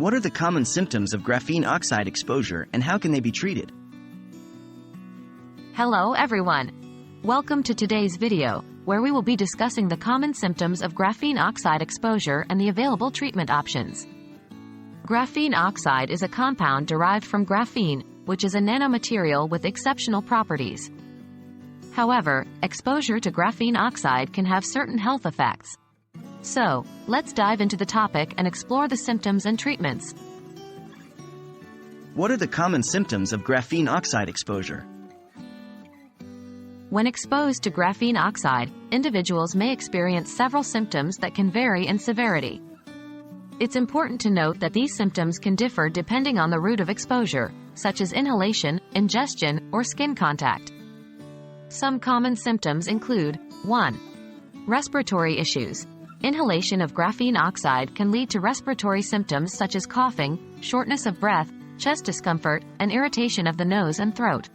What are the common symptoms of graphene oxide exposure and how can they be treated? Hello everyone. Welcome to today's video, where we will be discussing the common symptoms of graphene oxide exposure and the available treatment options. Graphene oxide is a compound derived from graphene, which is a nanomaterial with exceptional properties. However, exposure to graphene oxide can have certain health effects. So, let's dive into the topic and explore the symptoms and treatments. What are the common symptoms of graphene oxide exposure? When exposed to graphene oxide, individuals may experience several symptoms that can vary in severity. It's important to note that these symptoms can differ depending on the route of exposure, such as inhalation, ingestion, or skin contact. Some common symptoms include 1. Respiratory issues. Inhalation of graphene oxide can lead to respiratory symptoms such as coughing, shortness of breath, chest discomfort, and irritation of the nose and throat.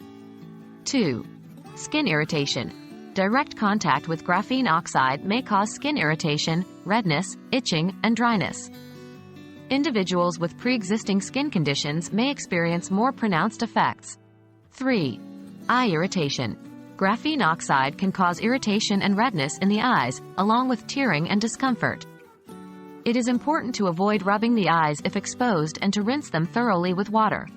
2. Skin irritation. Direct contact with graphene oxide may cause skin irritation, redness, itching, and dryness. Individuals with pre-existing skin conditions may experience more pronounced effects. 3. Eye irritation. Graphene oxide can cause irritation and redness in the eyes, along with tearing and discomfort. It is important to avoid rubbing the eyes if exposed and to rinse them thoroughly with water.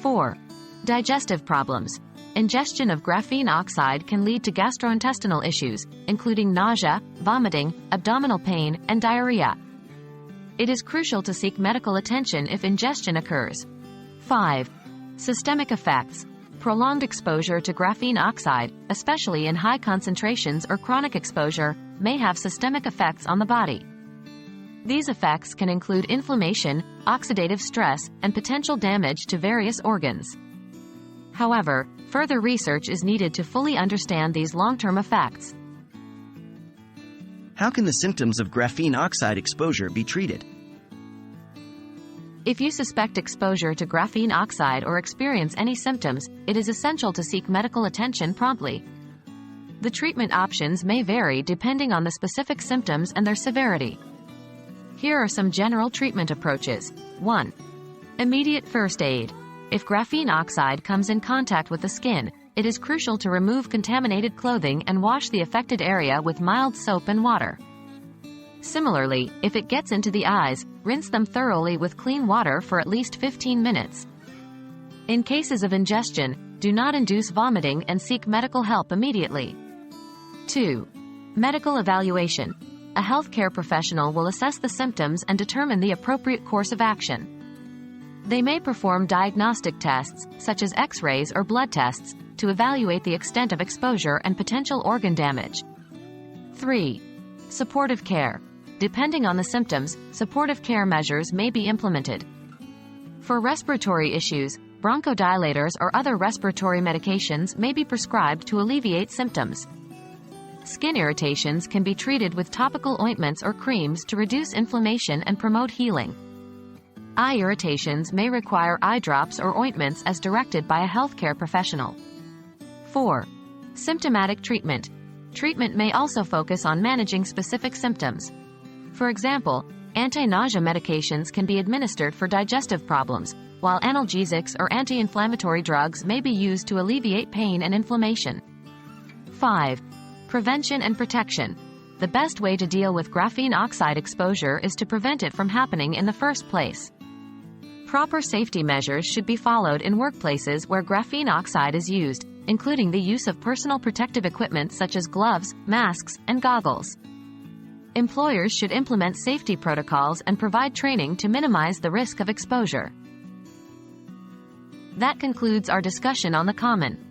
4. Digestive problems. Ingestion of graphene oxide can lead to gastrointestinal issues, including nausea, vomiting, abdominal pain, and diarrhea. It is crucial to seek medical attention if ingestion occurs. 5. Systemic effects. Prolonged exposure to graphene oxide, especially in high concentrations or chronic exposure, may have systemic effects on the body. These effects can include inflammation, oxidative stress, and potential damage to various organs. However, further research is needed to fully understand these long-term effects. How can the symptoms of graphene oxide exposure be treated? If you suspect exposure to graphene oxide or experience any symptoms, it is essential to seek medical attention promptly. The treatment options may vary depending on the specific symptoms and their severity. Here are some general treatment approaches. 1. Immediate first aid. If graphene oxide comes in contact with the skin, it is crucial to remove contaminated clothing and wash the affected area with mild soap and water. Similarly, if it gets into the eyes, rinse them thoroughly with clean water for at least 15 minutes. In cases of ingestion, do not induce vomiting and seek medical help immediately. 2. Medical evaluation. A healthcare professional will assess the symptoms and determine the appropriate course of action. They may perform diagnostic tests, such as X-rays or blood tests, to evaluate the extent of exposure and potential organ damage. 3. Supportive care. Depending on the symptoms, supportive care measures may be implemented. For respiratory issues, bronchodilators or other respiratory medications may be prescribed to alleviate symptoms. Skin irritations can be treated with topical ointments or creams to reduce inflammation and promote healing. Eye irritations may require eye drops or ointments as directed by a healthcare professional. 4. Symptomatic treatment. Treatment may also focus on managing specific symptoms. For example, anti-nausea medications can be administered for digestive problems, while analgesics or anti-inflammatory drugs may be used to alleviate pain and inflammation. 5. Prevention and protection. The best way to deal with graphene oxide exposure is to prevent it from happening in the first place. Proper safety measures should be followed in workplaces where graphene oxide is used, including the use of personal protective equipment such as gloves, masks, and goggles. Employers should implement safety protocols and provide training to minimize the risk of exposure. That concludes our discussion on the common